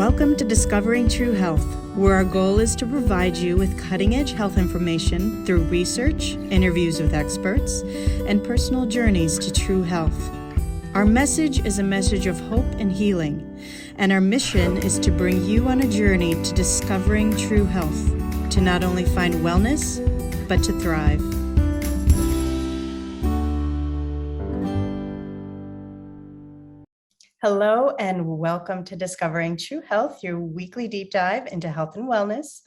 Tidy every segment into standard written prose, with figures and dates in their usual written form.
Welcome to Discovering True Health, where our goal is to provide you with cutting-edge health information through research, interviews with experts, and personal journeys to true health. Our message is a message of hope and healing, and our mission is to bring you on a journey to discovering true health, to not only find wellness, but to thrive. Hello and welcome to Discovering True Health, your weekly deep dive into health and wellness.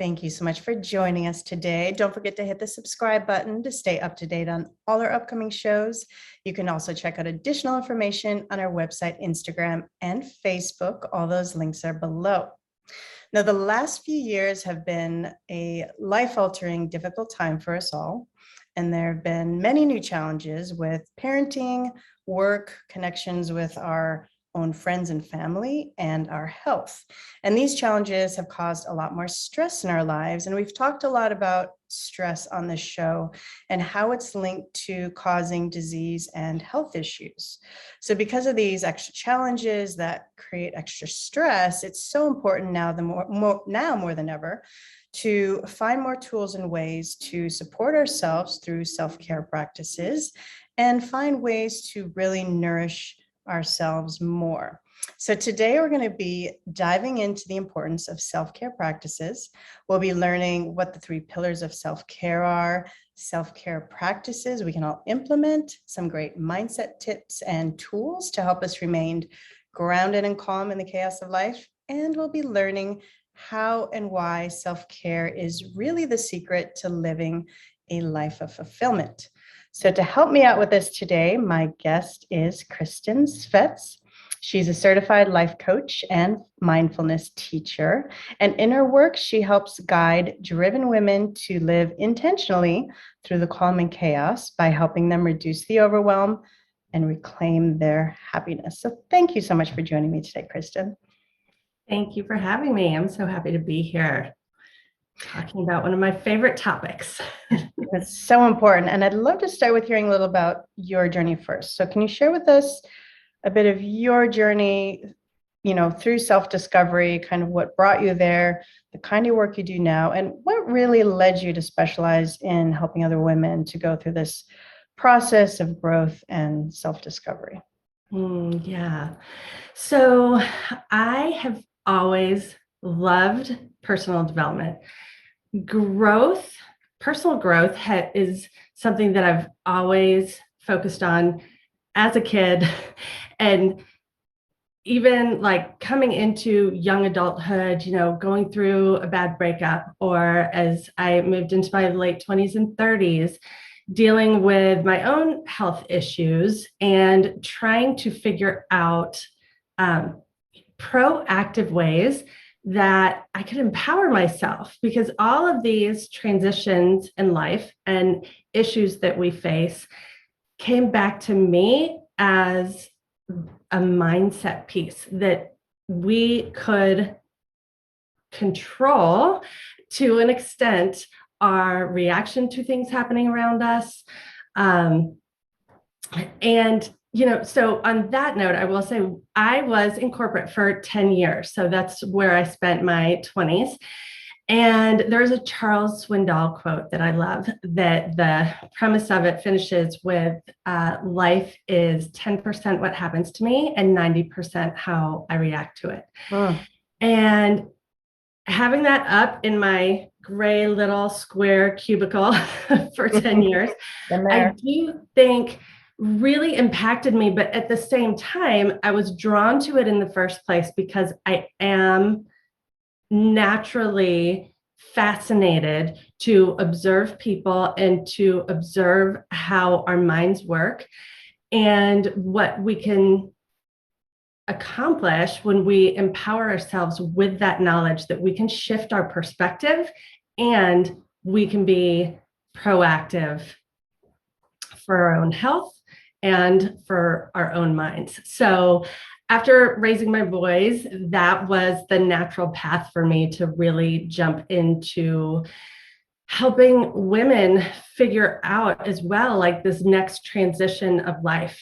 Thank you so much for joining us today. Don't forget to hit the subscribe button to stay up to date on all our upcoming shows. You can also check out additional information on our website, Instagram, and Facebook. All those links are below. Now, the last few years have been a life-altering, difficult time for us all. And there have been many new challenges with parenting, work, connections with our own friends and family, and our health. And these challenges have caused a lot more stress in our lives. And we've talked a lot about stress on this show and how it's linked to causing disease and health issues. So because of these extra challenges that create extra stress, it's so important now, more than ever, to find more tools and ways to support ourselves through self-care practices and find ways to really nourish ourselves more. So today we're going to be diving into the importance of self-care practices. We'll be learning what the 3 pillars of self-care are, self-care practices we can all implement, some great mindset tips and tools to help us remain grounded and calm in the chaos of life. And we'll be learning how and why self-care is really the secret to living a life of fulfillment. So to help me out with this today, my guest is Kristin Svets. She's a certified life coach and mindfulness teacher. And in her work, she helps guide driven women to live intentionally through the calm and chaos by helping them reduce the overwhelm and reclaim their happiness. So thank you so much for joining me today, Kristin. Thank you for having me. I'm so happy to be here talking about one of my favorite topics. It's so important. And I'd love to start with hearing a little about your journey first. So can you share with us a bit of your journey, through self-discovery, kind of what brought you there, the kind of work you do now, and what really led you to specialize in helping other women to go through this process of growth and self-discovery? Yeah. So I have always loved personal development. Personal growth is something that I've always focused on as a kid. And even like coming into young adulthood, going through a bad breakup, or as I moved into my late 20s and 30s, dealing with my own health issues and trying to figure out proactive ways that I could empower myself, because all of these transitions in life and issues that we face came back to me as a mindset piece that we could control to an extent our reaction to things happening around us. So on that note, I will say I was in corporate for 10 years. So that's where I spent my 20s. And there's a Charles Swindoll quote that I love, that the premise of it finishes with life is 10% what happens to me and 90% how I react to it. And having that up in my gray little square cubicle for 10 years, I do think really impacted me. But at the same time, I was drawn to it in the first place because I am naturally fascinated to observe people and to observe how our minds work and what we can accomplish when we empower ourselves with that knowledge, that we can shift our perspective and we can be proactive for our own health and for our own minds. So after raising my boys, that was the natural path for me to really jump into helping women figure out as well, like this next transition of life.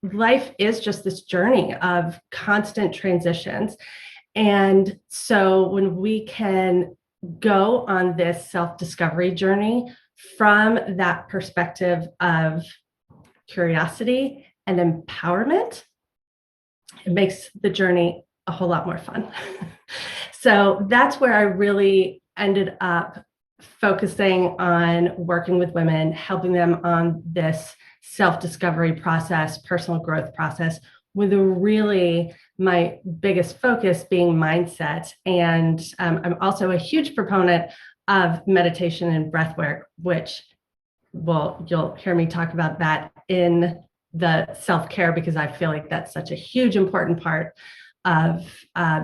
Life is just this journey of constant transitions. And so when we can go on this self-discovery journey from that perspective of curiosity and empowerment, it makes the journey a whole lot more fun. So that's where I really ended up focusing on working with women, helping them on this self-discovery process, personal growth process, with really my biggest focus being mindset. And I'm also a huge proponent of meditation and breath work, which, well, you'll hear me talk about that in the self-care, because I feel like that's such a huge important part of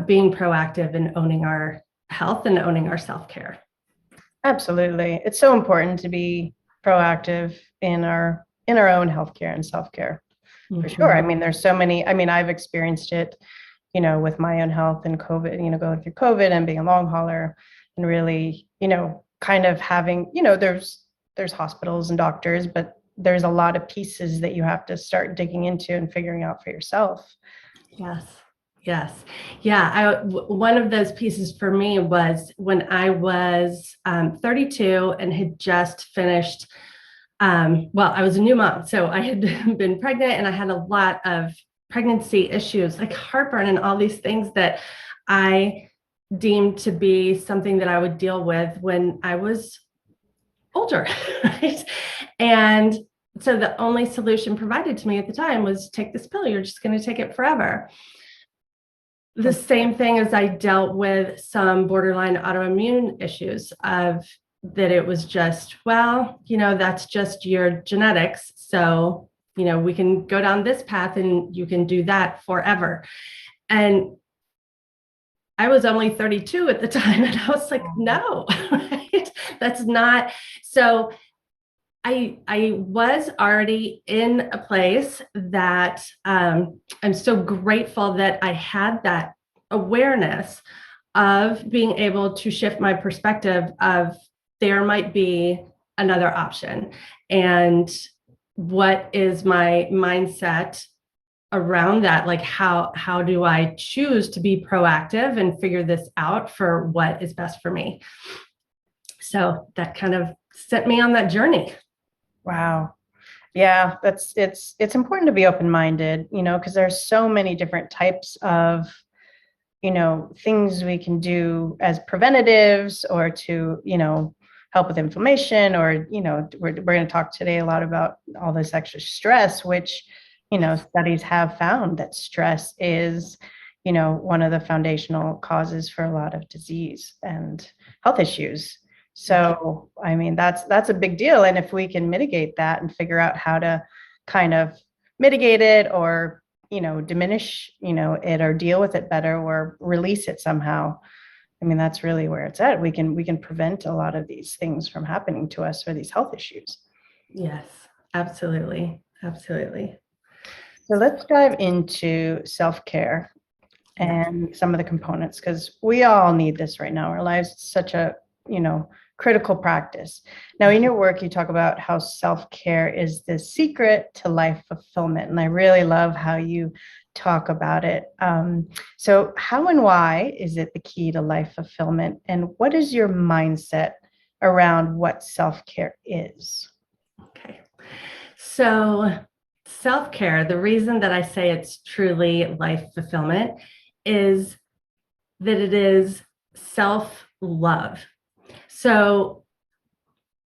being proactive and owning our health and owning our self-care. Absolutely. It's so important to be proactive in our own healthcare and self-care. For sure. I mean, there's so many, I've experienced it, with my own health and COVID, going through COVID and being a long hauler, and really, kind of having, there's hospitals and doctors, but there's a lot of pieces that you have to start digging into and figuring out for yourself. Yes. Yes. Yeah. One of those pieces for me was when I was 32 and had just finished, I was a new mom. So I had been pregnant and I had a lot of pregnancy issues, like heartburn and all these things that I deemed to be something that I would deal with when I was older. Right? And so the only solution provided to me at the time was take this pill. You're just going to take it forever. The same thing as I dealt with some borderline autoimmune issues of that it was just, that's just your genetics. So, we can go down this path and you can do that forever. And I was only 32 at the time. And I was like, no, right? That's not. So I was already in a place that I'm so grateful that I had that awareness of being able to shift my perspective of there might be another option. And what is my mindset around that? Like, how do I choose to be proactive and figure this out for what is best for me? So that kind of set me on that journey. Wow. Yeah, it's important to be open-minded, because there's so many different types of, things we can do as preventatives or to, help with inflammation, or, we're going to talk today a lot about all this extra stress, which, studies have found that stress is, one of the foundational causes for a lot of disease and health issues. So, that's a big deal. And if we can mitigate that and figure out how to kind of mitigate it or, diminish, it or deal with it better or release it somehow, that's really where it's at. We can prevent a lot of these things from happening to us or these health issues. Yes, absolutely. Absolutely. So let's dive into self-care and some of the components, because we all need this right now. Our lives, it's such a, critical practice. Now, in your work, you talk about how self-care is the secret to life fulfillment. And I really love how you talk about it. So how and why is it the key to life fulfillment? And what is your mindset around what self-care is? Okay. So self-care, the reason that I say it's truly life fulfillment is that it is self-love. So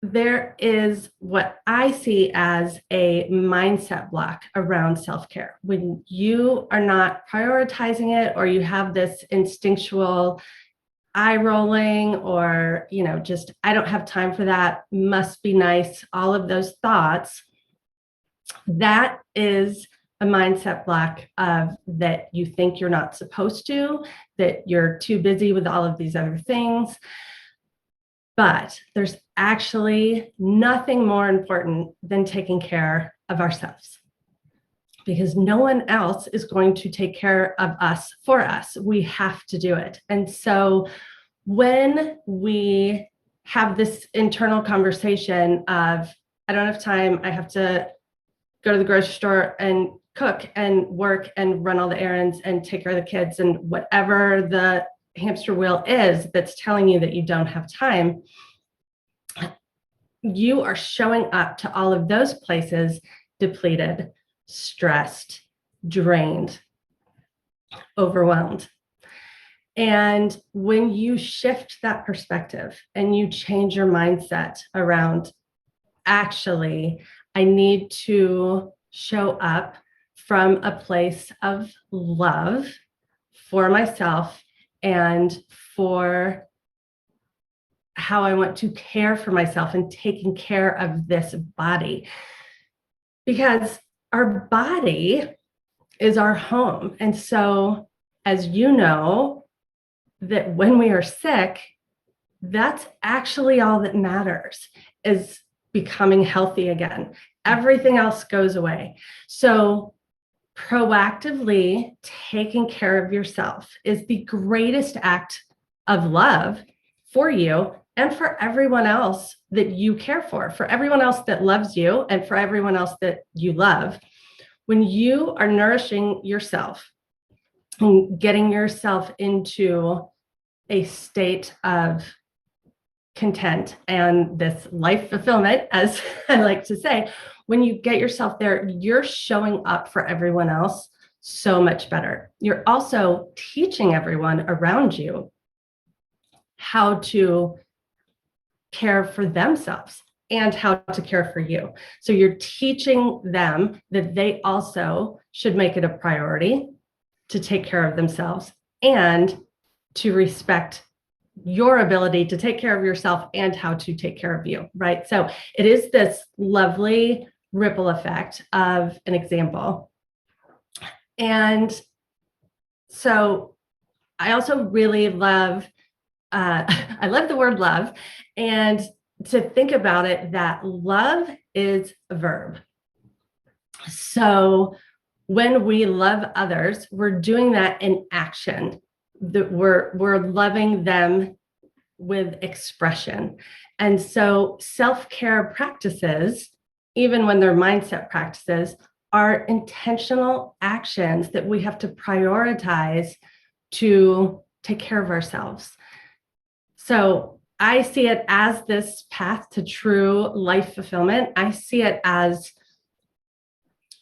there is what I see as a mindset block around self-care. When you are not prioritizing it, or you have this instinctual eye rolling, or, just, I don't have time for that, must be nice, all of those thoughts, that is a mindset block of that you think you're not supposed to, that you're too busy with all of these other things. But there's actually nothing more important than taking care of ourselves, because no one else is going to take care of us for us. We have to do it. And so when we have this internal conversation of, I don't have time. I have to go to the grocery store and cook and work and run all the errands and take care of the kids and whatever the hamster wheel is that's telling you that you don't have time, you are showing up to all of those places depleted, stressed, drained, overwhelmed. And when you shift that perspective and you change your mindset around, actually, I need to show up from a place of love for myself and for how I want to care for myself and taking care of this body. Because our body is our home. And so, as you know, that when we are sick, that's actually all that matters, is becoming healthy again. Everything else goes away. So proactively taking care of yourself is the greatest act of love for you and for everyone else that you care for everyone else that loves you, and for everyone else that you love. When you are nourishing yourself and getting yourself into a state of content and this life fulfillment, as I like to say, when you get yourself there, you're showing up for everyone else so much better. You're also teaching everyone around you how to care for themselves and how to care for you. So you're teaching them that they also should make it a priority to take care of themselves and to respect your ability to take care of yourself and how to take care of you, right? So it is this lovely ripple effect of an example. And so I also really love, I love the word love, and to think about it, that love is a verb. So when we love others, we're doing that in action. That we're loving them with expression. And so self-care practices, even when they're mindset practices, are intentional actions that we have to prioritize to take care of ourselves. So I see it as this path to true life fulfillment. I see it as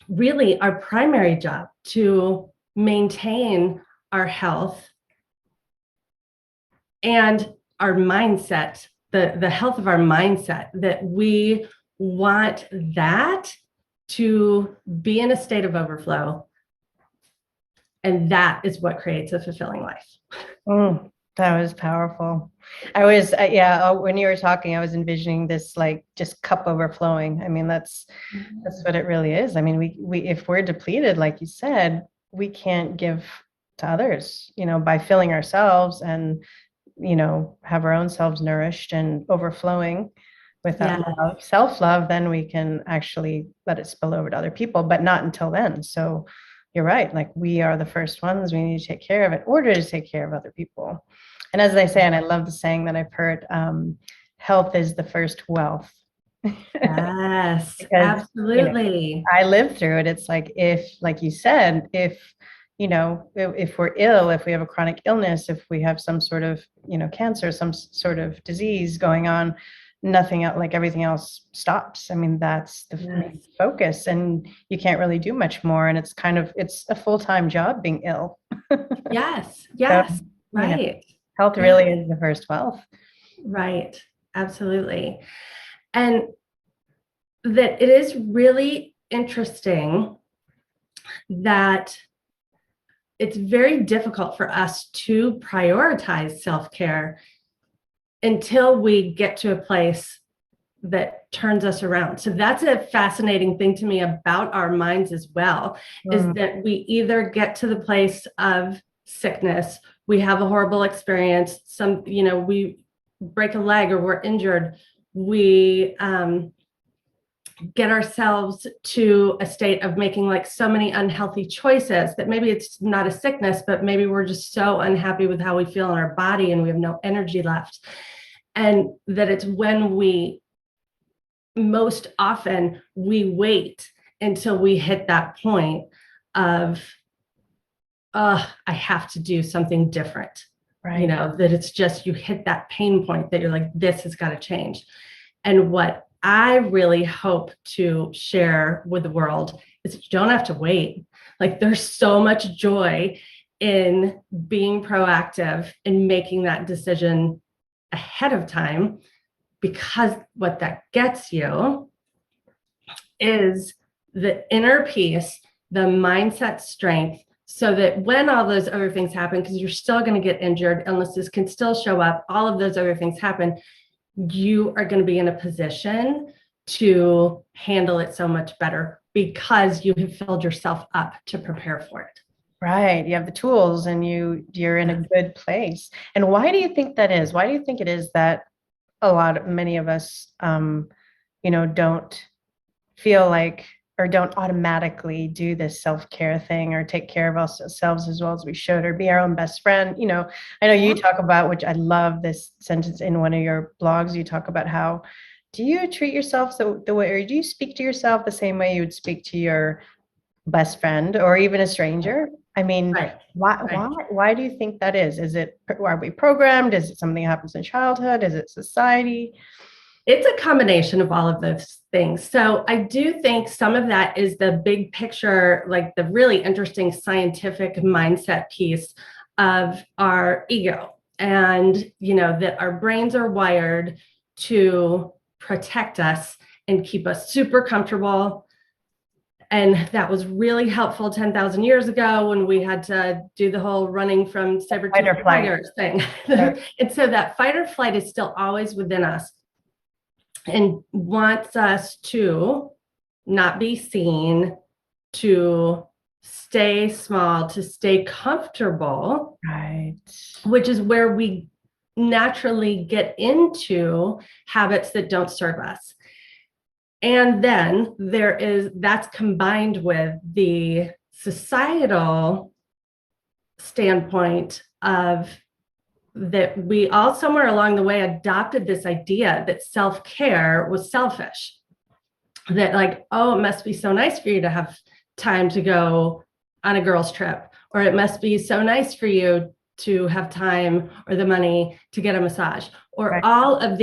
really our primary job to maintain our health and our mindset, the health of our mindset, that we want that to be in a state of overflow. And that is what creates a fulfilling life. That was powerful. I was, when you were talking, I was envisioning this like just cup overflowing. I mean, that's what it really is. I mean, we if we're depleted, like you said, we can't give to others, by filling ourselves and, have our own selves nourished and overflowing with that love, self-love, then we can actually let it spill over to other people, but not until then. So you're right. Like, we are the first ones we need to take care of in order to take care of other people. And as they say, and I love the saying that I've heard, health is the first wealth. Yes, Because, absolutely. I lived through it. It's like, like you said, if we're ill, if we have a chronic illness, if we have some sort of, cancer, some sort of disease going on, nothing else, like everything else stops. I mean, that's the main focus, and you can't really do much more. And it's a full-time job being ill. Yes, So, right. Health really is the first wealth. Right, absolutely. And that it is really interesting that it's very difficult for us to prioritize self-care until we get to a place that turns us around. So that's a fascinating thing to me about our minds as well, is that we either get to the place of sickness, we have a horrible experience, we break a leg or we're injured, we get ourselves to a state of making like so many unhealthy choices that maybe it's not a sickness, but maybe we're just so unhappy with how we feel in our body and we have no energy left. And that it's when most often we wait until we hit that point of, I have to do something different. Right. That it's just, you hit that pain point that you're like, this has got to change. And what I really hope to share with the world is that you don't have to wait. Like, there's so much joy in being proactive and making that decision ahead of time, because what that gets you is the inner peace, the mindset strength, so that when all those other things happen, because you're still going to get injured, illnesses can still show up, all of those other things happen, you are going to be in a position to handle it so much better because you have filled yourself up to prepare for it. Right. You have the tools and you're in a good place. And why do you think that is? Why do you think it is that many of us, don't feel like, or don't automatically do this self-care thing or take care of ourselves as well as we should, or be our own best friend? I know you talk about, which I love this sentence in one of your blogs, you talk about how, do you treat yourself the way, or do you speak to yourself the same way you would speak to your best friend or even a stranger? I mean, Right. Why do you think that is? Are we programmed? Is it something that happens in childhood? Is it society? It's a combination of all of those things. So I do think some of that is the big picture, like the really interesting scientific mindset piece of our ego. And, that our brains are wired to protect us and keep us super comfortable. And that was really helpful 10,000 years ago when we had to do the whole running from saber-toothed tigers thing. Right. And so that fight or flight is still always within us and wants us to not be seen, to stay small, to stay comfortable. Right. Which is where we naturally get into habits that don't serve us. And then that's combined with the societal standpoint of that we all somewhere along the way adopted this idea that self-care was selfish. That like, oh, it must be so nice for you to have time to go on a girls' trip, or it must be so nice for you to have time or the money to get a massage, or right. All of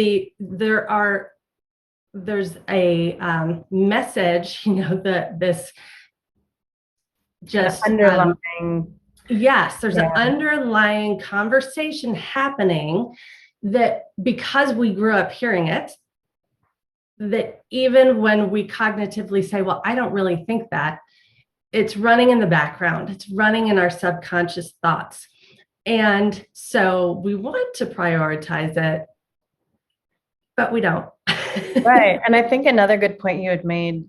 there's a message, this just underlying. Yes, there's an underlying conversation happening that, because we grew up hearing it, that even when we cognitively say, well, I don't really think that, it's running in the background, it's running in our subconscious thoughts. And so we want to prioritize it, but we don't. Right. And I think another good point you had made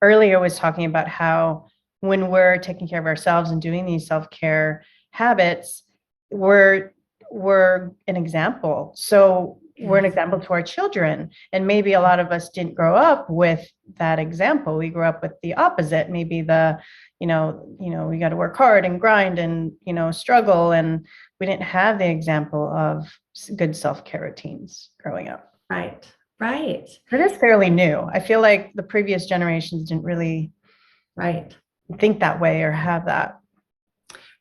earlier was talking about how when we're taking care of ourselves and doing these self-care habits, we're an example. So we're an example to our children. And maybe a lot of us didn't grow up with that example. We grew up with the opposite. Maybe we got to work hard and grind and, struggle. And we didn't have the example of good self-care routines growing up. Right. It is fairly new. I feel like the previous generations didn't really think that way or have that.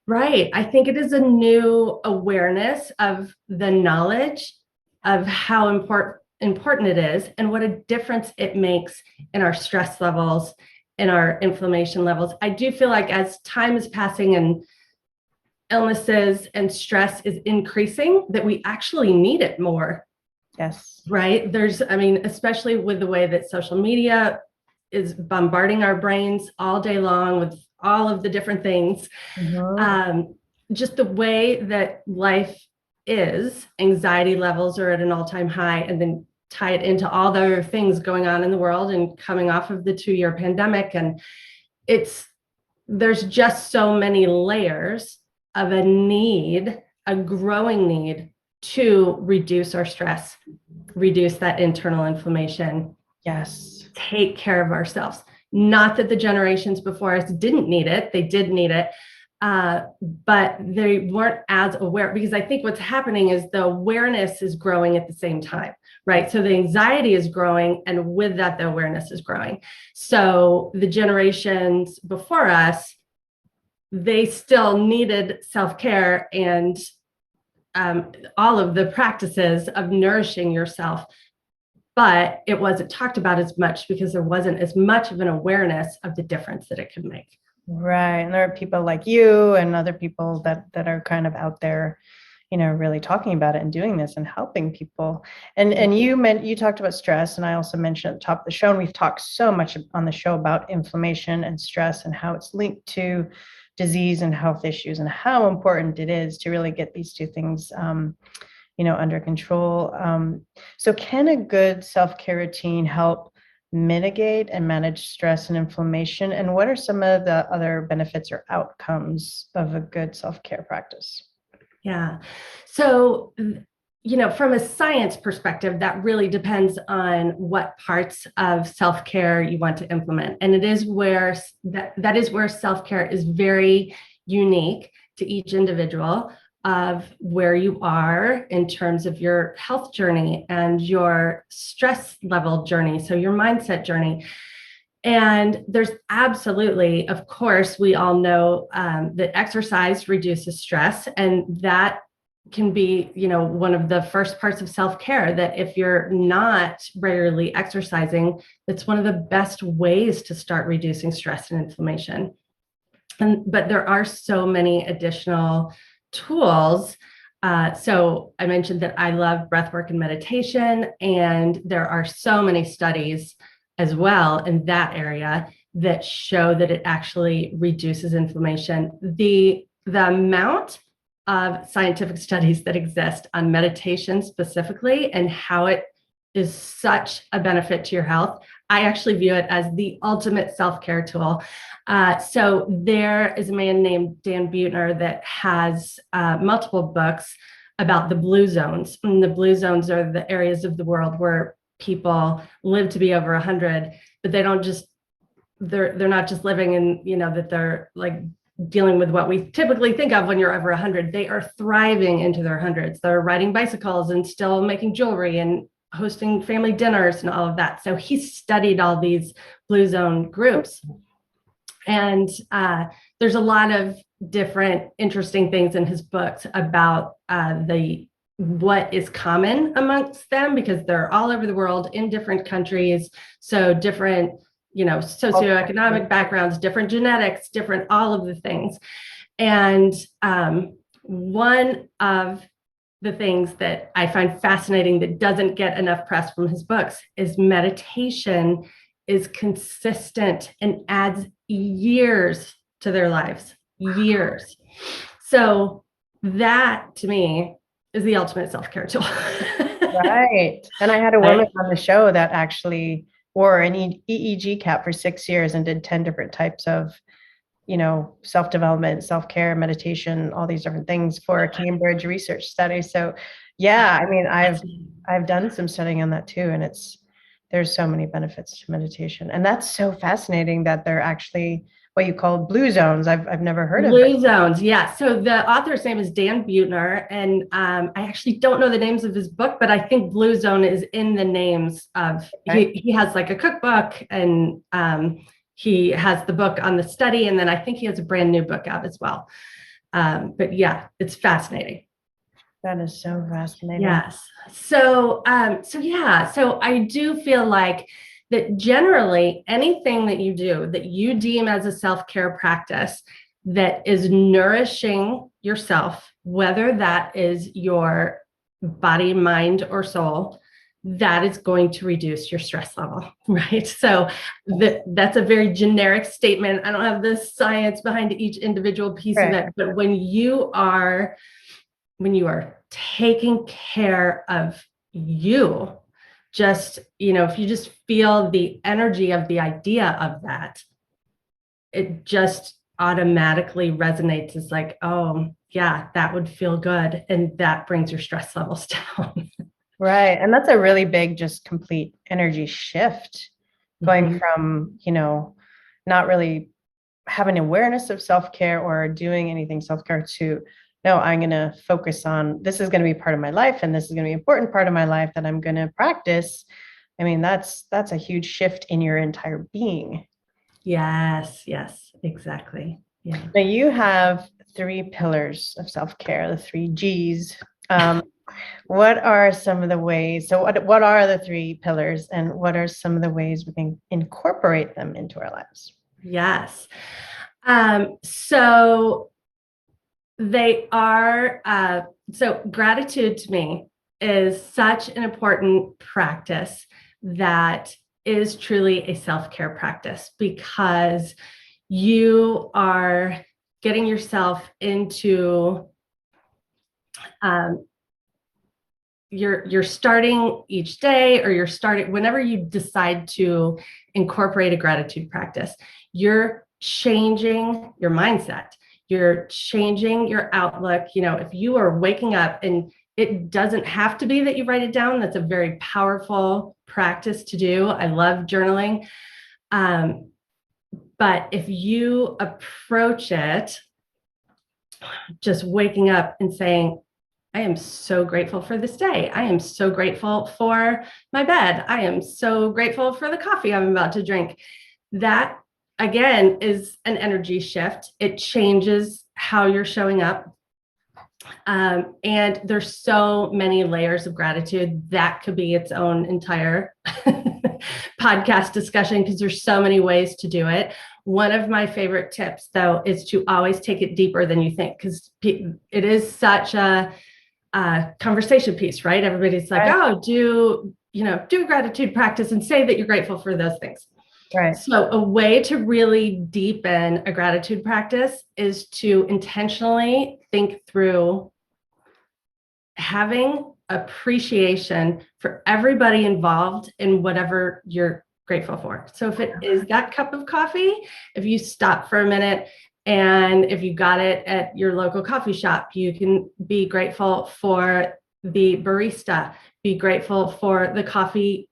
Right. I think it is a new awareness of the knowledge of how important it is and what a difference it makes in our stress levels, in our inflammation levels. I do feel like as time is passing and illnesses and stress is increasing, that we actually need it more. Yes. Right. Especially with the way that social media is bombarding our brains all day long with all of the different things. Mm-hmm. Just the way that life is, anxiety levels are at an all-time high, and then tie it into all the other things going on in the world and coming off of the 2-year pandemic. And there's just so many layers of a growing need to reduce our stress, reduce that internal inflammation. Yes. Take care of ourselves. Not that the generations before us didn't need it. They did need it. but they weren't as aware, because I think what's happening is the awareness is growing at the same time, right? So the anxiety is growing, and with that, the awareness is growing. So the generations before us, they still needed self-care and all of the practices of nourishing yourself, but it wasn't talked about as much because there wasn't as much of an awareness of the difference that it could make. Right. And there are people like you and other people that are kind of out there, really talking about it and doing this and helping people. And you talked about stress, and I also mentioned at the top of the show, and we've talked so much on the show about inflammation and stress and how it's linked to disease and health issues, and how important it is to really get these two things under control. So can a good self-care routine help mitigate and manage stress and inflammation? And what are some of the other benefits or outcomes of a good self-care practice? Yeah. So, from a science perspective, that really depends on what parts of self-care you want to implement. And it is where that is where self-care is very unique to each individual, of where you are in terms of your health journey and your stress level journey, so your mindset journey. And there's absolutely, of course, we all know that exercise reduces stress, and that can be, one of the first parts of self-care, that if you're not regularly exercising, that's one of the best ways to start reducing stress and inflammation. But there are so many additional tools. So I mentioned that I love breathwork and meditation, and there are so many studies as well in that area that show that it actually reduces inflammation. The amount of scientific studies that exist on meditation specifically, and how it is such a benefit to your health, I actually view it as the ultimate self-care tool. So there is a man named Dan Buettner that has multiple books about the blue zones. And the blue zones are the areas of the world where people live to be over 100, but they're not just living in, that they're like dealing with what we typically think of when you're over 100. They are thriving into their hundreds. They're riding bicycles and still making jewelry and hosting family dinners and all of that. So he studied all these blue zone groups. And there's a lot of different interesting things in his books about what is common amongst them, because they're all over the world in different countries. So different, socioeconomic backgrounds, different genetics, different, all of the things. And one of the things that I find fascinating that doesn't get enough press from his books is meditation is consistent and adds years to their lives, years. So that to me is the ultimate self-care tool. Right. And I had a woman on the show that actually wore an EEG cap for 6 years and did 10 different types of, self-development, self-care, meditation, all these different things for a Cambridge research study. So yeah, I mean, I've done some studying on that too. And there's so many benefits to meditation. And that's so fascinating that they're actually what you call blue zones. I've never heard of blue zones. Yeah. So the author's name is Dan Buettner, and I actually don't know the names of his book, but I think blue zone is in the names of, he has like a cookbook, and he has the book on the study. And then I think he has a brand new book out as well. But yeah, it's fascinating. That is so fascinating. Yes. So I do feel like that generally anything that you do that you deem as a self-care practice that is nourishing yourself, whether that is your body, mind, or soul, that is going to reduce your stress level, right? So that's a very generic statement. I don't have the science behind each individual piece of it, but when you are taking care of you, just, if you just feel the energy of the idea of that, it just automatically resonates as like, oh yeah, that would feel good. And that brings your stress levels down. Right. And that's a really big, just complete energy shift, going from, not really have an awareness of self-care or doing anything self-care to, no, I'm going to focus on, this is going to be part of my life and this is going to be an important part of my life that I'm going to practice. I mean, that's a huge shift in your entire being. Yes, exactly. Yeah. Now you have 3 pillars of self-care, the 3 Gs. What are some of the ways? So what are the 3 pillars and what are some of the ways we can incorporate them into our lives? Yes. So they are, so gratitude to me is such an important practice that is truly a self-care practice, because you are getting yourself into, you're starting each day, or you're starting whenever you decide to incorporate a gratitude practice, you're changing your mindset, you're changing your outlook. If you are waking up, and it doesn't have to be that you write it down, that's a very powerful practice to do. I love journaling. But if you approach it just waking up and saying, I am so grateful for this day. I am so grateful for my bed. I am so grateful for the coffee I'm about to drink. That, again, is an energy shift. It changes how you're showing up. And there's so many layers of gratitude. That could be its own entire podcast discussion, because there's so many ways to do it. One of my favorite tips, though, is to always take it deeper than you think, because it is such a conversation piece, right? Everybody's like, oh, do a gratitude practice and say that you're grateful for those things. Right. So a way to really deepen a gratitude practice is to intentionally think through having appreciation for everybody involved in whatever you're grateful for. So if it is that cup of coffee, if you stop for a minute, and if you got it at your local coffee shop, you can be grateful for the barista, be grateful for the coffee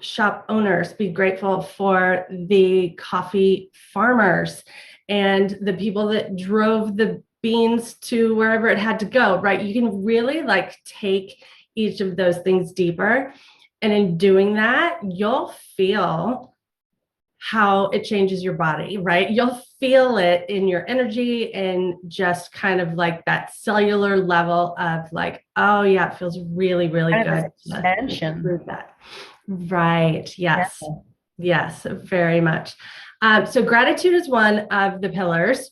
shop owners, be grateful for the coffee farmers and the people that drove the beans to wherever it had to go, right? You can really take each of those things deeper. And in doing that, you'll feel how it changes your body, right? You'll feel it in your energy, and just kind of that cellular level of oh yeah, it feels really, really good. Expansion. That. Right. Yes. Yeah. Yes, very much. So gratitude is one of the pillars.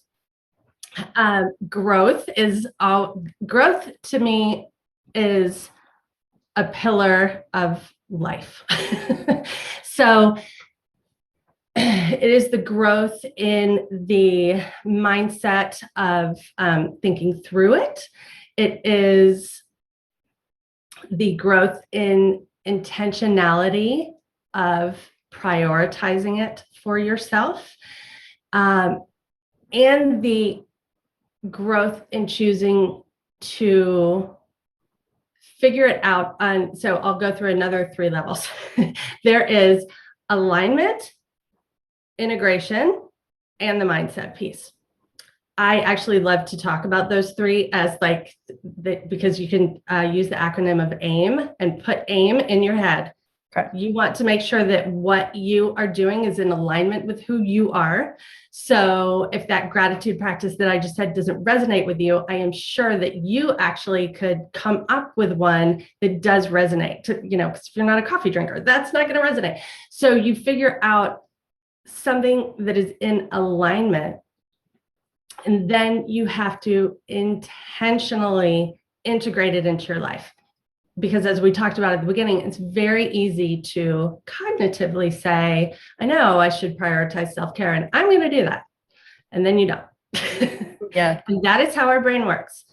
Growth to me is a pillar of life. So it is the growth in the mindset of thinking through it. It is the growth in intentionality of prioritizing it for yourself, and the growth in choosing to figure it out on. So I'll go through another 3 levels. There is alignment, integration, and the mindset piece. I actually love to talk about those 3 as because you can use the acronym of AIM and put AIM in your head. Okay. You want to make sure that what you are doing is in alignment with who you are. So if that gratitude practice that I just said doesn't resonate with you, I am sure that you actually could come up with one that does resonate. Because if you're not a coffee drinker, that's not going to resonate. So you figure out something that is in alignment, and then you have to intentionally integrate it into your life. Because as we talked about at the beginning, it's very easy to cognitively say, I know I should prioritize self-care and I'm going to do that. And then you don't. Yeah. And that is how our brain works,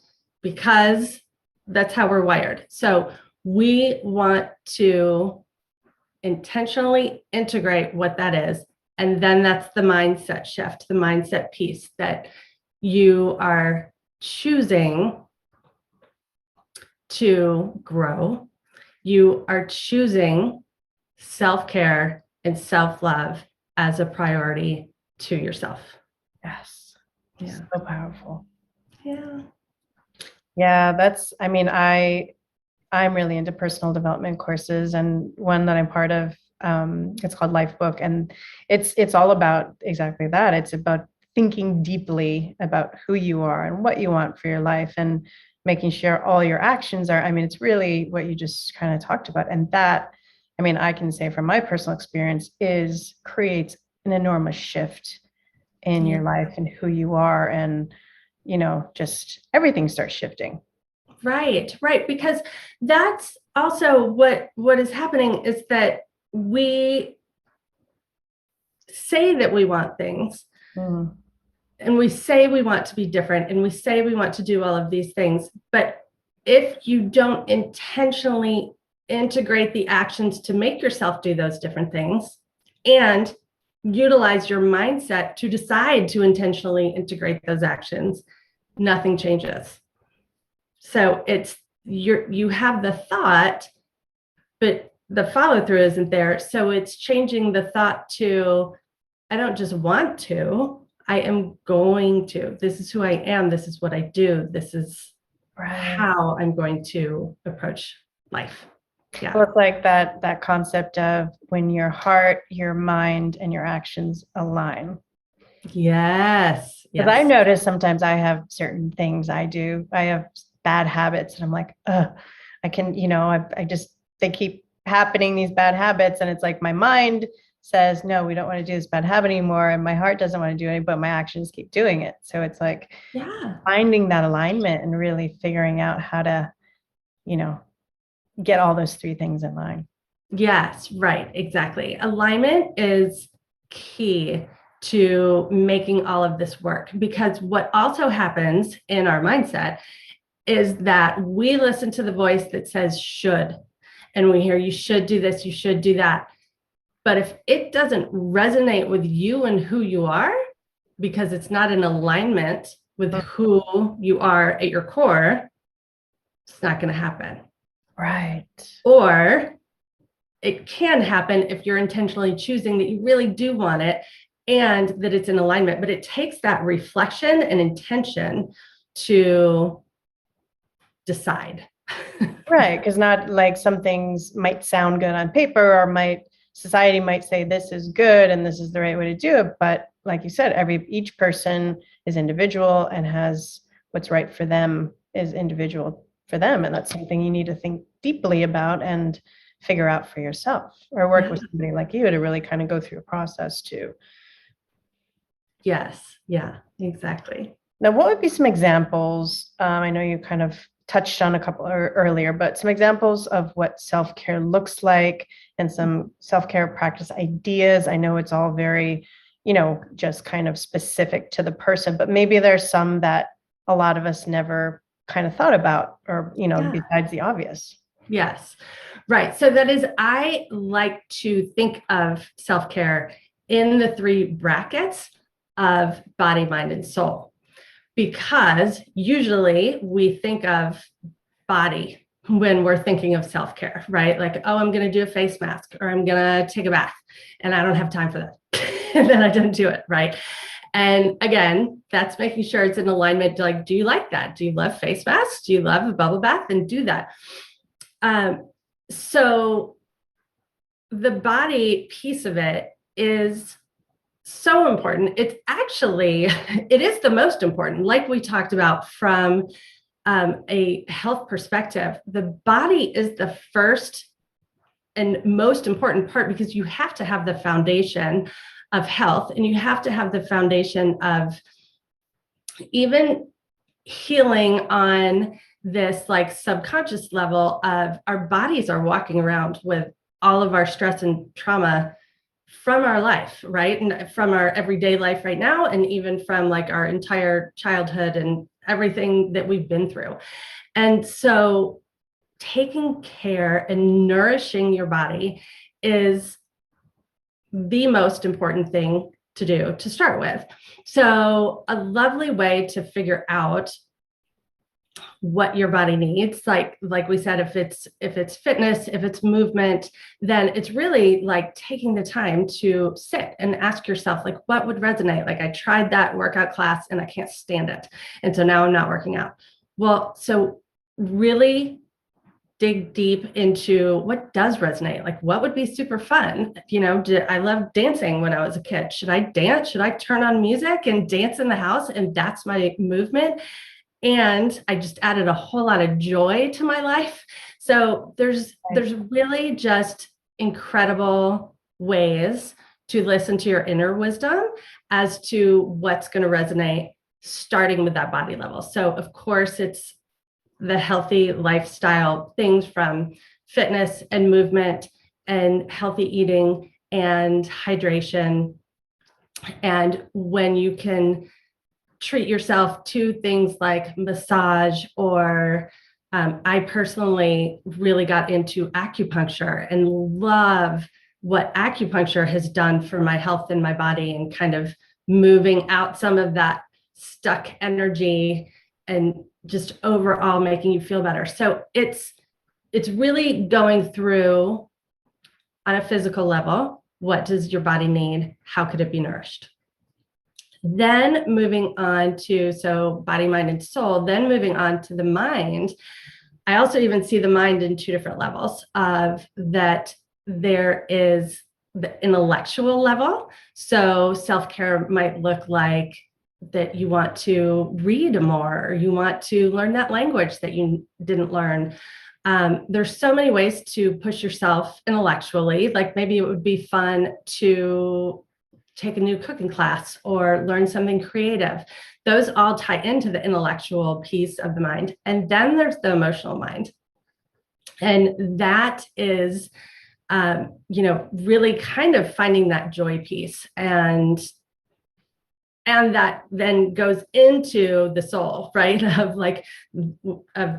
because that's how we're wired. So we want to intentionally integrate what that is. And then that's the mindset shift, the mindset piece, that you are choosing to grow. You are choosing self-care and self-love as a priority to yourself. Yes. Yeah. So powerful. Yeah. Yeah, I'm really into personal development courses, and one that I'm part of, it's called Life Book, and it's all about exactly that. It's about thinking deeply about who you are and what you want for your life, and making sure all your actions are, it's really what you just kind of talked about. And that, I can say from my personal experience, is creates an enormous shift in Yeah. your life and who you are, and just everything starts shifting. Right, right. Because that's also what is happening is that we say that we want things, Mm. and we say we want to be different, and we say we want to do all of these things. But if you don't intentionally integrate the actions to make yourself do those different things and utilize your mindset to decide to intentionally integrate those actions, nothing changes. So you have the thought, but the follow through isn't there. So it's changing the thought to, I don't just want to, I am going to. This is who I am. This is what I do. This is Right. how I'm going to approach life. Yeah. Well, it's like that concept of when your heart, your mind, and your actions align. Yes. Because I Yes. notice sometimes I have certain things I do. I have bad habits, and I'm like, I can, I just they keep happening, these bad habits, and it's like my mind says, no, we don't want to do this bad habit anymore, and my heart doesn't want to do it, but my actions keep doing it. So it's like Yeah. finding that alignment and really figuring out how to, you know, get all those three things in line. Yes. Right. Exactly. Alignment is key to making all of this work, because what also happens in our mindset is that we listen to the voice that says should, and we hear you should do this, you should do that. But if it doesn't resonate with you and who you are, because it's not in alignment with who you are at your core, it's not going to happen. Right. Or it can happen if you're intentionally choosing that you really do want it and that it's in alignment. But it takes that reflection and intention to decide. Right. Because not like some things might sound good on paper, or society might say this is good and this is the right way to do it. But like you said, each person is individual and has what's right for them is individual for them. And that's something you need to think deeply about and figure out for yourself, or work Yeah. with somebody like you to really kind of go through a process too. Yes. Yeah, exactly. Now, what would be some examples? I know you kind of touched on a couple earlier, but some examples of what self-care looks like and some self-care practice ideas. I know it's all very, just kind of specific to the person, but maybe there's some that a lot of us never kind of thought about, or, Yeah. besides the obvious. Yes. Right. So that is, I like to think of self-care in the three brackets of body, mind, and soul, because usually we think of body when we're thinking of self-care, right? Like, oh, I'm going to do a face mask, or I'm going to take a bath, and I don't have time for that. And then I don't do it, right? And again, that's making sure it's in alignment. Like, do you like that? Do you love face masks? Do you love a bubble bath? And do that. So the body piece of it is so important. It's actually, it is the most important. Like we talked about from a health perspective, the body is the first and most important part, because you have to have the foundation of health, and you have to have the foundation of even healing on this like subconscious level of our bodies are walking around with all of our stress and trauma from our life, right? And from our everyday life right now, and even from like our entire childhood and everything that we've been through. And so taking care and nourishing your body is the most important thing to do to start with. So a lovely way to figure out what your body needs. Like we said, if it's fitness, if it's movement, then it's really like taking the time to sit and ask yourself, like, what would resonate? Like, I tried that workout class and I can't stand it, and so now I'm not working out. Well, so really dig deep into what does resonate. Like, what would be super fun? I loved dancing when I was a kid. Should I dance? Should I turn on music and dance in the house and that's my movement? And I just added a whole lot of joy to my life. So there's really just incredible ways to listen to your inner wisdom as to what's going to resonate, starting with that body level. So of course, it's the healthy lifestyle things from fitness and movement and healthy eating and hydration. And when you can treat yourself to things like massage, or I personally really got into acupuncture and love what acupuncture has done for my health and my body, and kind of moving out some of that stuck energy and just overall making you feel better. So it's really going through on a physical level, what does your body need? How could it be nourished? Then moving on to, so body, mind, and soul, then moving on to the mind. I also even see the mind in two different levels of that. There is the intellectual level. So self-care might look like that you want to read more, or you want to learn that language that you didn't learn. There's so many ways to push yourself intellectually. Like maybe it would be fun to take a new cooking class or learn something creative. Those all tie into the intellectual piece of the mind. And then there's the emotional mind. And that is, really kind of finding that joy piece. And that then goes into the soul, right? Of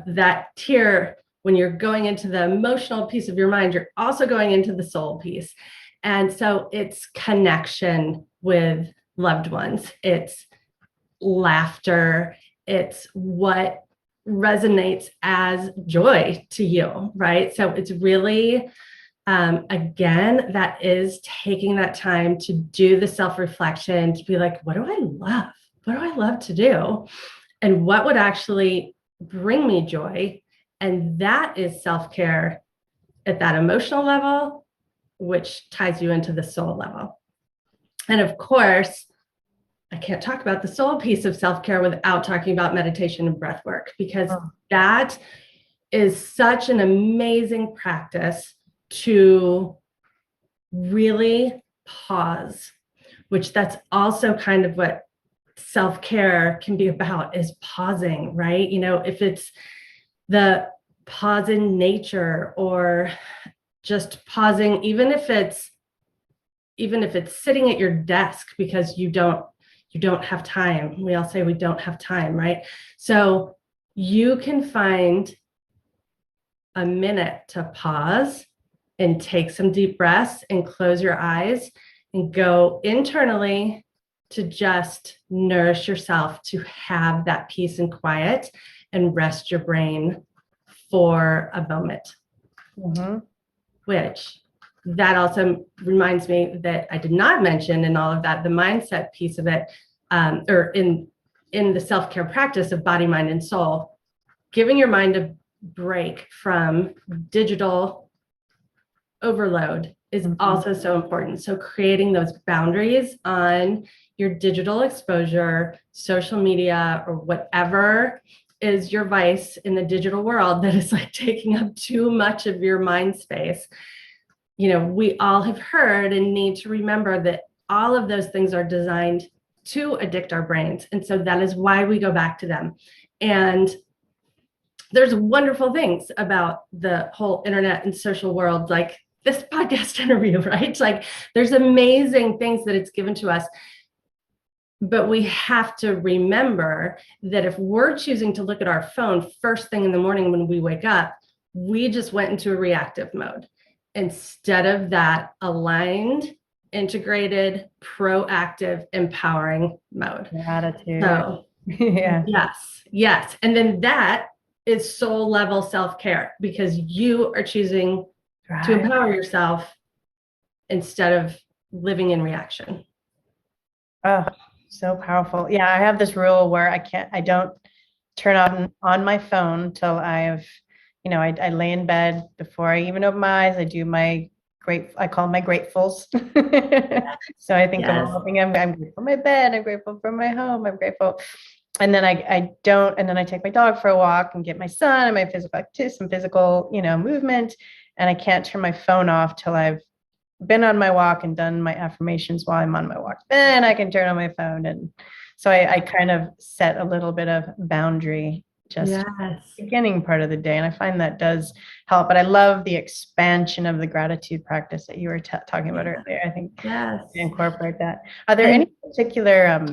that tier. When you're going into the emotional piece of your mind, you're also going into the soul piece. And so it's connection with loved ones. It's laughter. It's what resonates as joy to you, right? So it's really, again, that is taking that time to do the self-reflection, to be like, what do I love? What do I love to do? And what would actually bring me joy? And that is self-care at that emotional level, which ties you into the soul level. And of course, I can't talk about the soul piece of self-care without talking about meditation and breath work, because that is such an amazing practice to really pause, which that's also kind of what self-care can be about, is pausing, right? If it's the pause in nature, or just pausing, even if it's sitting at your desk because you don't have time. We all say we don't have time, right? So you can find a minute to pause and take some deep breaths and close your eyes and go internally to just nourish yourself, to have that peace and quiet and rest your brain for a moment. Mm-hmm. Which that also reminds me that I did not mention in all of that, the mindset piece of it, or in the self-care practice of body, mind, and soul, giving your mind a break from digital overload is also so important. So creating those boundaries on your digital exposure, social media, or whatever is your vice in the digital world that is like taking up too much of your mind space. We all have heard and need to remember that all of those things are designed to addict our brains. And so that is why we go back to them. And there's wonderful things about the whole internet and social world, like this podcast interview, right? Like there's amazing things that it's given to us. But we have to remember that if we're choosing to look at our phone first thing in the morning when we wake up, we just went into a reactive mode instead of that aligned, integrated, proactive, empowering mode. Gratitude. So Yeah. Yes, yes. And then that is soul level self-care because you are choosing to Right. empower yourself instead of living in reaction. Oh, so powerful. Yeah, I have this rule where I don't turn on my phone till I lay in bed before I even open my eyes. I do I call my gratefuls. So I think of Yes. all the things I'm grateful for my bed, I'm grateful for my home, I'm grateful. And then I don't, and then I take my dog for a walk and get my son and my physical activity, some physical, movement. And I can't turn my phone off till I've been on my walk and done my affirmations while I'm on my walk. Then I can turn on my phone. And so I kind of set a little bit of boundary just Yes. beginning part of the day. And I find that does help. But I love the expansion of the gratitude practice that you were talking about earlier. I think Yes. incorporate that. Are there And any particular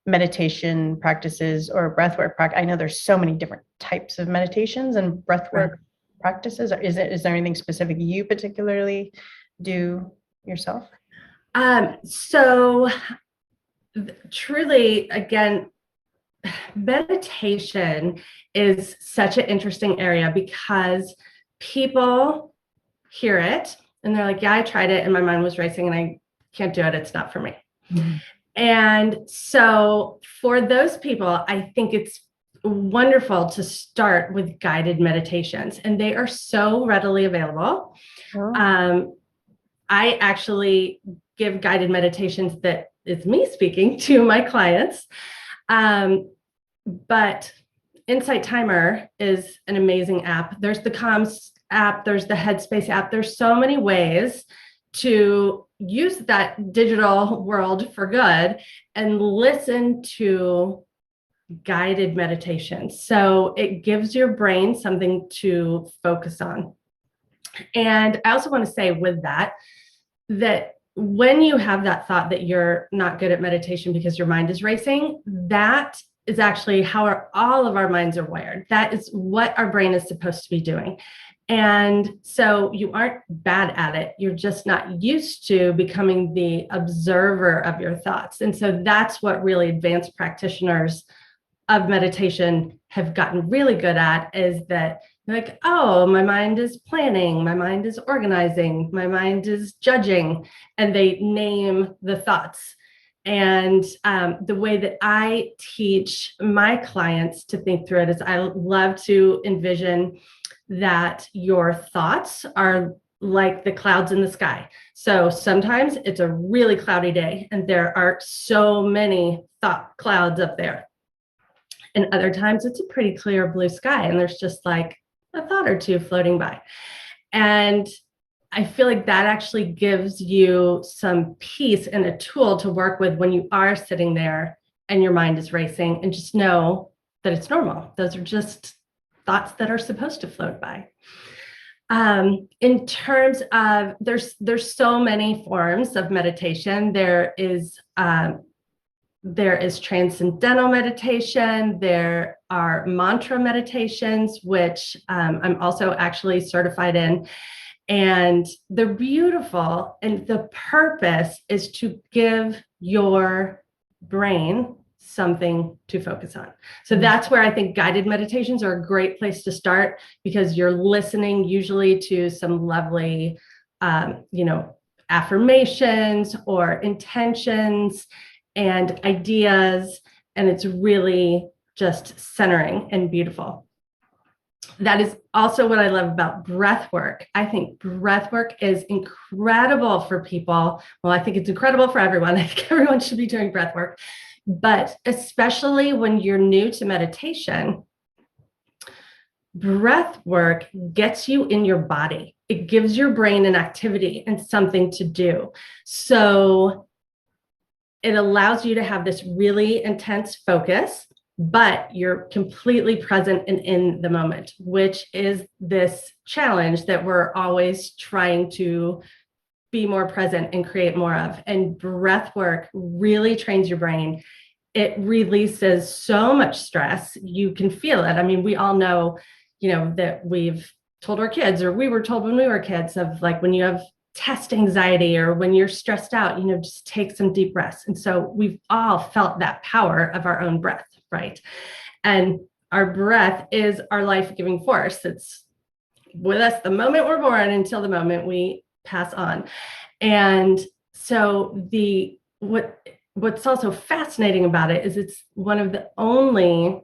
meditation practices or breathwork practice? I know there's so many different types of meditations and breathwork practices. Is there anything specific you particularly do yourself? so truly, again, meditation is such an interesting area because people hear it and they're like, yeah, I tried it and my mind was racing and I can't do it. It's not for me. Mm-hmm. And so for those people, I think it's wonderful to start with guided meditations, and they are so readily available. Oh, I actually give guided meditations that is me speaking to my clients. But Insight Timer is an amazing app. There's the Calms app, there's the Headspace app. There's so many ways to use that digital world for good and listen to guided meditations. So it gives your brain something to focus on. And I also want to say with that, that when you have that thought that you're not good at meditation because your mind is racing, that is actually how all of our minds are wired. That is what our brain is supposed to be doing. And so you aren't bad at it. You're just not used to becoming the observer of your thoughts. And so that's what really advanced practitioners of meditation have gotten really good at, is that like, oh, my mind is planning, my mind is organizing, my mind is judging, and they name the thoughts. And the way that I teach my clients to think through it is I love to envision that your thoughts are like the clouds in the sky. So sometimes it's a really cloudy day and there are so many thought clouds up there. And other times it's a pretty clear blue sky and there's just like a thought or two floating by. And I feel like that actually gives you some peace and a tool to work with when you are sitting there and your mind is racing, and just know that it's normal. Those are just thoughts that are supposed to float by. In terms of, there's so many forms of meditation. There is transcendental meditation. There are mantra meditations, which I'm also actually certified in. And they're beautiful. And the purpose is to give your brain something to focus on. So that's where I think guided meditations are a great place to start, because you're listening usually to some lovely, affirmations or intentions and ideas. And it's really just centering and beautiful. That is also what I love about breath work. I think breath work is incredible for people. Well, I think it's incredible for everyone. I think everyone should be doing breath work, but especially when you're new to meditation, breath work gets you in your body. It gives your brain an activity and something to do. So it allows you to have this really intense focus, but you're completely present and in the moment, which is this challenge that we're always trying to be more present and create more of. And breath work really trains your brain. It releases so much stress. You can feel it. I mean, we all know, that we've told our kids, or we were told when we were kids, of like, when you have test anxiety or when you're stressed out, just take some deep breaths. And so we've all felt that power of our own breath. right? And our breath is our life-giving force. It's with us the moment we're born until the moment we pass on. And so what's also fascinating about it is it's one of the only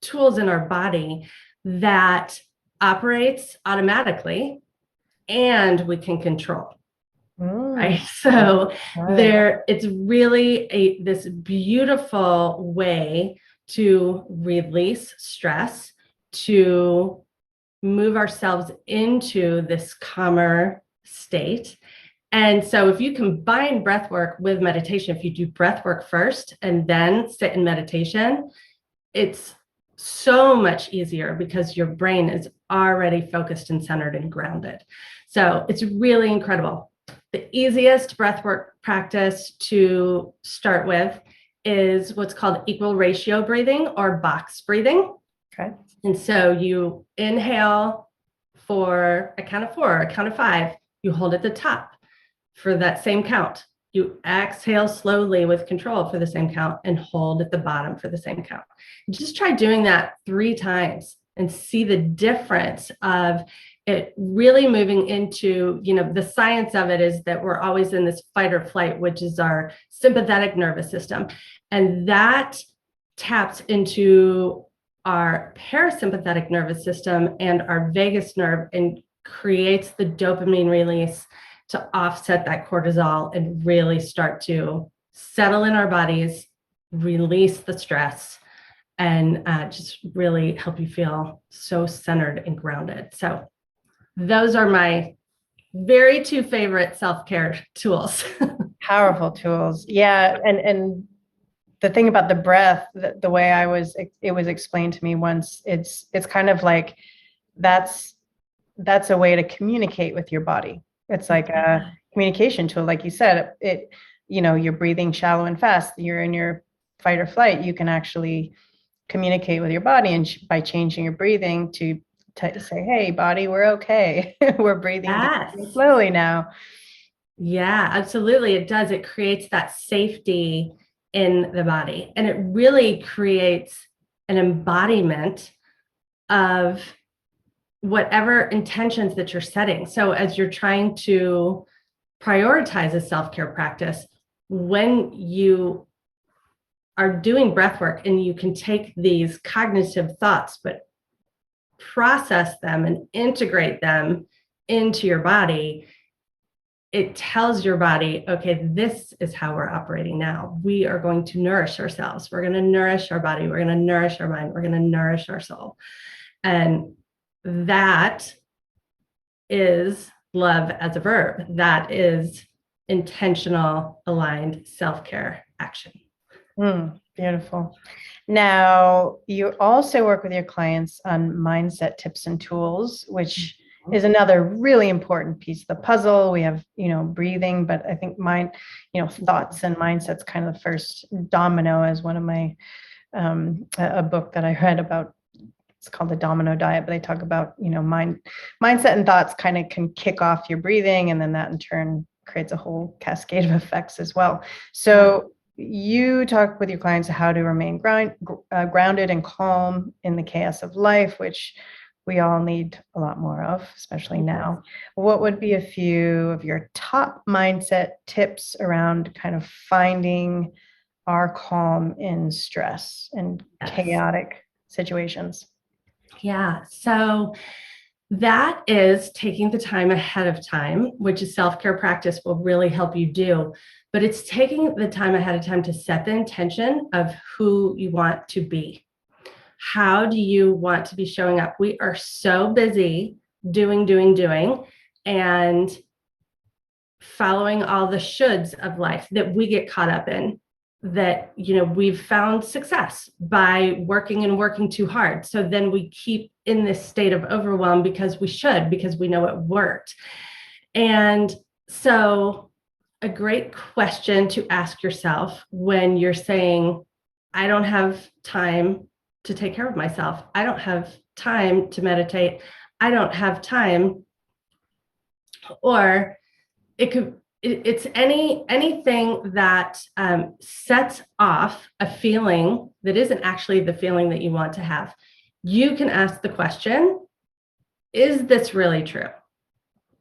tools in our body that operates automatically and we can control. Right. So it's really this beautiful way to release stress, to move ourselves into this calmer state. And so if you combine breath work with meditation, if you do breath work first and then sit in meditation, it's so much easier because your brain is already focused and centered and grounded. So it's really incredible. The easiest breathwork practice to start with is what's called equal ratio breathing or box breathing. Okay. And so you inhale for a count of 4, a count of 5, you hold at the top for that same count. You exhale slowly with control for the same count and hold at the bottom for the same count. Just try doing that 3 times and see the difference of it really moving into, the science of it is that we're always in this fight or flight, which is our sympathetic nervous system. And that taps into our parasympathetic nervous system and our vagus nerve and creates the dopamine release to offset that cortisol and really start to settle in our bodies, release the stress, and just really help you feel so centered and grounded. So those are my very 2 favorite self-care tools. Powerful tools. Yeah. And the thing about the breath, the way it was explained to me once, it's kind of like that's a way to communicate with your body. It's like a communication tool. Like you said, you're breathing shallow and fast. You're in your fight or flight. You can actually communicate with your body, and by changing your breathing to say, hey, body, we're okay. We're breathing slowly now. Yeah, absolutely. It does. It creates that safety in the body. And it really creates an embodiment of whatever intentions that you're setting. So as you're trying to prioritize a self-care practice, when you are doing breath work and you can take these cognitive thoughts, but process them and integrate them into your body, it tells your body, okay, this is how we're operating now. We are going to nourish ourselves. We're going to nourish our body. We're going to nourish our mind. We're going to nourish our soul. And that is love as a verb. That is intentional, aligned self-care action. Beautiful. Now, you also work with your clients on mindset tips and tools, which is another really important piece of the puzzle. We have, breathing, but I think thoughts and mindsets kind of the first domino, as one of my, a book that I read about. It's called the Domino Diet, but they talk about, mindset and thoughts kind of can kick off your breathing, and then that in turn creates a whole cascade of effects as well. So you talk with your clients how to remain grounded and calm in the chaos of life, which we all need a lot more of, especially now. What would be a few of your top mindset tips around kind of finding our calm in stress and chaotic situations? Yeah. So that is taking the time ahead of time, which a self-care practice will really help you do. But it's taking the time ahead of time to set the intention of who you want to be. How do you want to be showing up? We are so busy doing, and following all the shoulds of life that we get caught up in, that, we've found success by working too hard. So then we keep in this state of overwhelm because we know it worked. And so a great question to ask yourself when you're saying, I don't have time to take care of myself. I don't have time to meditate. I don't have time. Or it could it's anything that sets off a feeling that isn't actually the feeling that you want to have. You can ask the question, is this really true?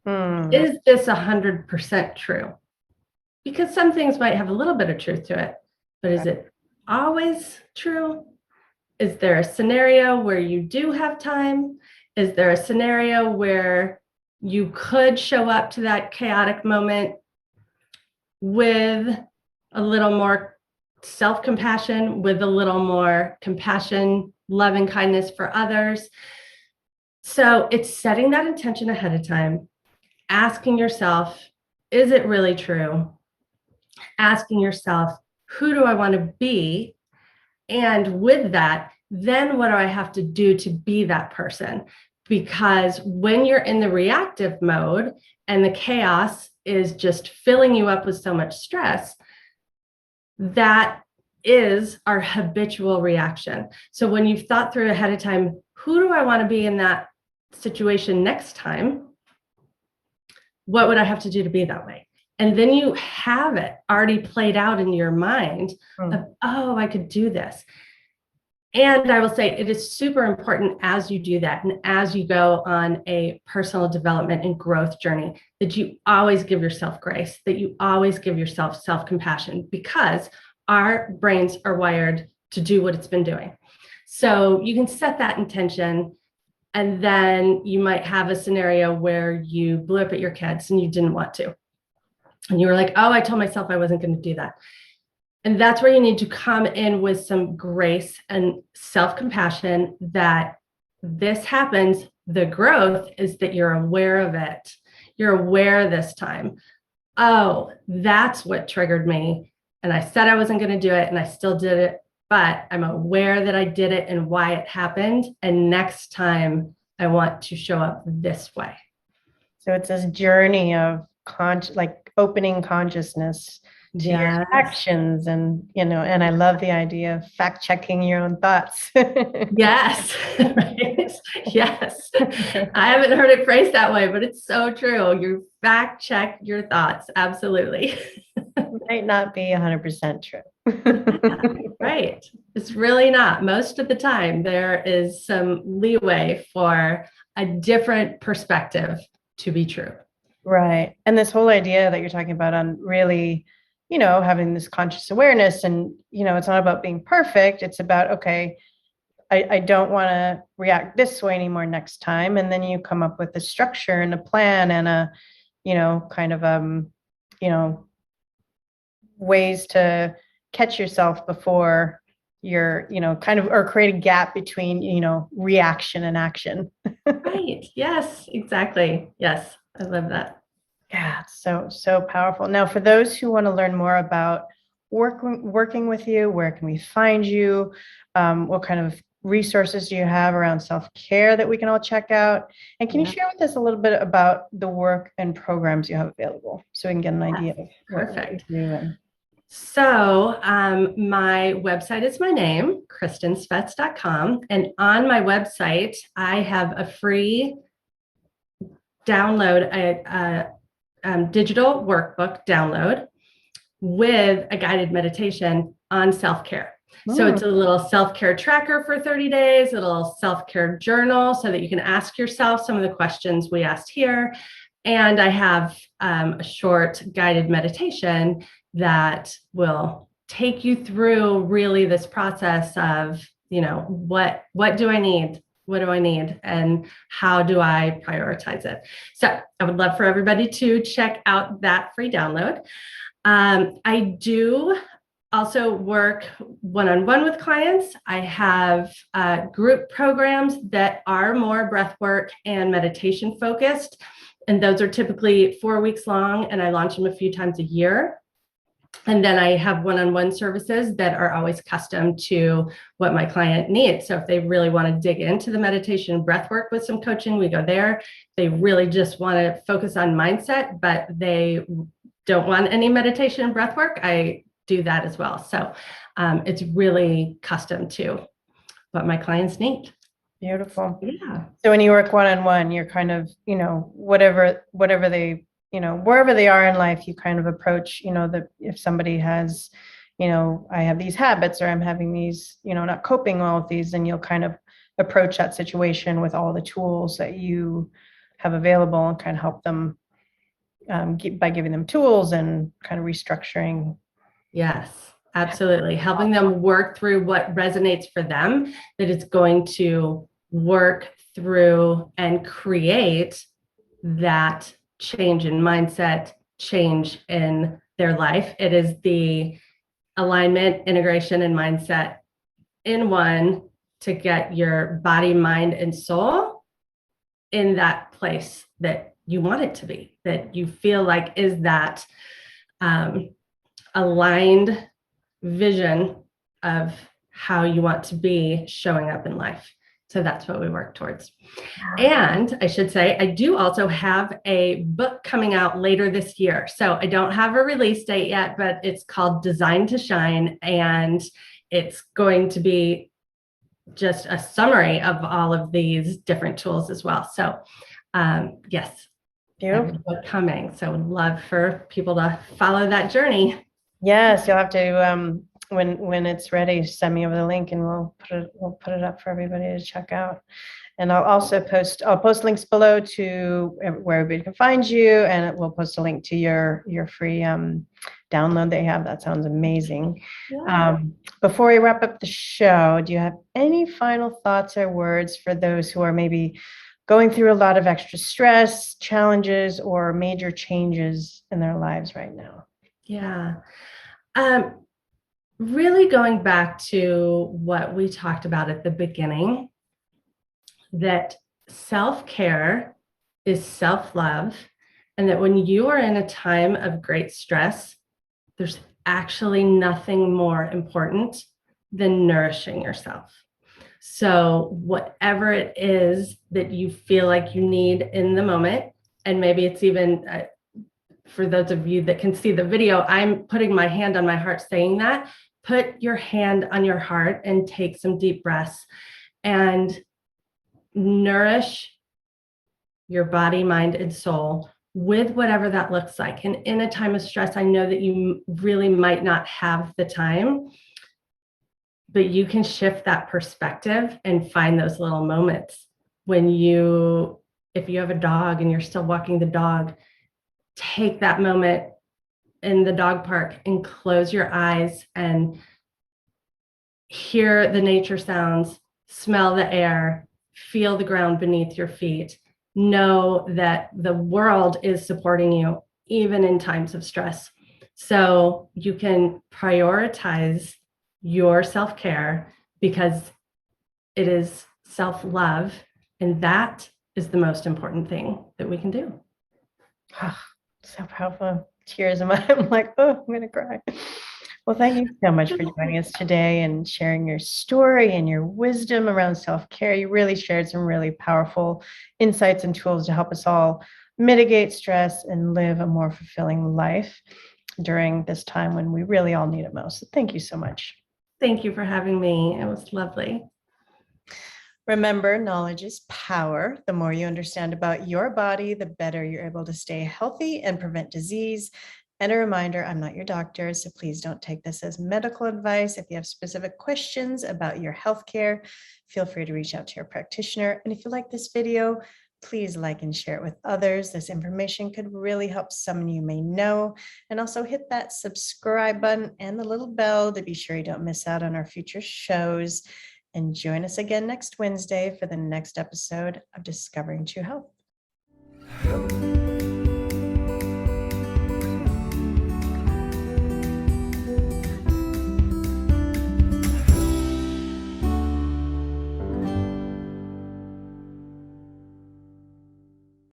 Is this 100% true? Because some things might have a little bit of truth to it, but is it always true? Is there a scenario where you do have time? Is there a scenario where you could show up to that chaotic moment with a little more self-compassion, with a little more compassion, love, and kindness for others? So it's setting that intention ahead of time, asking yourself, is it really true? Asking yourself, who do I want to be? And with that, then what do I have to do to be that person? Because when you're in the reactive mode and the chaos is just filling you up with so much stress, that is our habitual reaction. So when you've thought through ahead of time, who do I want to be in that situation next time? What would I have to do to be that way? And then you have it already played out in your mind of, oh, I could do this. And I will say it is super important as you do that and as you go on a personal development and growth journey, that you always give yourself grace, that you always give yourself self-compassion, because our brains are wired to do what it's been doing. So you can set that intention, and then you might have a scenario where you blew up at your kids and you didn't want to. And you were like, oh, I told myself I wasn't going to do that. And that's where you need to come in with some grace and self-compassion that this happens. The growth is that you're aware of it. You're aware this time. Oh, that's what triggered me. And I said I wasn't going to do it, and I still did it. But I'm aware that I did it and why it happened. And next time I want to show up this way. So it's this journey of opening consciousness to your actions, and and I love the idea of fact checking your own thoughts. Yes. Right. Yes. I haven't heard it phrased that way, but it's so true. You fact check your thoughts. Absolutely. Might not be 100% true. Right. It's really not. Most of the time, there is some leeway for a different perspective to be true. Right. And this whole idea that you're talking about on really, having this conscious awareness, and, it's not about being perfect. It's about, okay, I don't want to react this way anymore next time. And then you come up with a structure and a plan and a, kind of, ways to catch yourself before you're, kind of, or create a gap between, reaction and action. Right. Yes, exactly. Yes. I love that. Yeah, so powerful. Now, for those who want to learn more about working with you, where can we find you? What kind of resources do you have around self-care that we can all check out? And can you share with us a little bit about the work and programs you have available, so we can get an idea of Perfect. what you're doing? So my website is my name, KristinSvets.com. And on my website, I have a free download, a digital workbook download with a guided meditation on self-care. So it's a little self-care tracker for 30 days, a little self-care journal so that you can ask yourself some of the questions we asked here. And I have a short guided meditation that will take you through really this process of, what do I need? What do I need? And how do I prioritize it? So I would love for everybody to check out that free download. I do also work one-on-one with clients. I have group programs that are more breathwork and meditation focused. And those are typically 4 weeks long, and I launch them a few times a year. And then I have one-on-one services that are always custom to what my client needs. So if they really want to dig into the meditation breath work with some coaching, we go there. If they really just want to focus on mindset, but they don't want any meditation and breath work, I do that as well. So it's really custom to what my clients need. Beautiful. Yeah. So when you work one-on-one, you're kind of, whatever they wherever they are in life, you kind of approach, if somebody has, I have these habits or I'm having these, not coping well with these, then you'll kind of approach that situation with all the tools that you have available and kind of help them by giving them tools and kind of restructuring. Yes, absolutely. Helping them work through what resonates for them, that it's going to work through and create that change in mindset, change in their life. It is the alignment, integration, and mindset in one to get your body, mind, and soul in that place that you want it to be, that you feel like is that aligned vision of how you want to be showing up in life. So that's what we work towards. And I should say, I do also have a book coming out later this year. So I don't have a release date yet, but it's called Design to Shine. And it's going to be just a summary of all of these different tools as well. So yes, book coming. So would love for people to follow that journey. Yes, you'll have to when it's ready, send me over the link and we'll put it up for everybody to check out. And I'll also post links below to where everybody can find you, and we'll post a link to your free download that you have. That sounds amazing. Yeah. Before we wrap up the show, do you have any final thoughts or words for those who are maybe going through a lot of extra stress, challenges, or major changes in their lives right now? Yeah. Really going back to what we talked about at the beginning, that self-care is self-love, and that when you are in a time of great stress, there's actually nothing more important than nourishing yourself. So whatever it is that you feel like you need in the moment, and maybe it's even for those of you that can see the video, I'm putting my hand on my heart saying that. Put your hand on your heart and take some deep breaths and nourish your body, mind, and soul with whatever that looks like. And in a time of stress, I know that you really might not have the time, but you can shift that perspective and find those little moments when if you have a dog and you're still walking the dog, take that moment in the dog park and close your eyes and hear the nature sounds, smell the air, feel the ground beneath your feet. Know that the world is supporting you even in times of stress. So you can prioritize your self-care because it is self-love, and that is the most important thing that we can do. Oh, so powerful. Tears in my I'm like, oh, I'm gonna cry. Well, thank you so much for joining us today and sharing your story and your wisdom around self-care. You really shared some really powerful insights and tools to help us all mitigate stress and live a more fulfilling life during this time when we really all need it most. So thank you so much. Thank you for having me. It was lovely. Remember, knowledge is power. The more you understand about your body, the better you're able to stay healthy and prevent disease. And a reminder, I'm not your doctor, so please don't take this as medical advice. If you have specific questions about your healthcare, feel free to reach out to your practitioner. And if you like this video, please like and share it with others. This information could really help someone you may know. And also hit that subscribe button and the little bell to be sure you don't miss out on our future shows. And join us again next Wednesday for the next episode of Discovering True Health.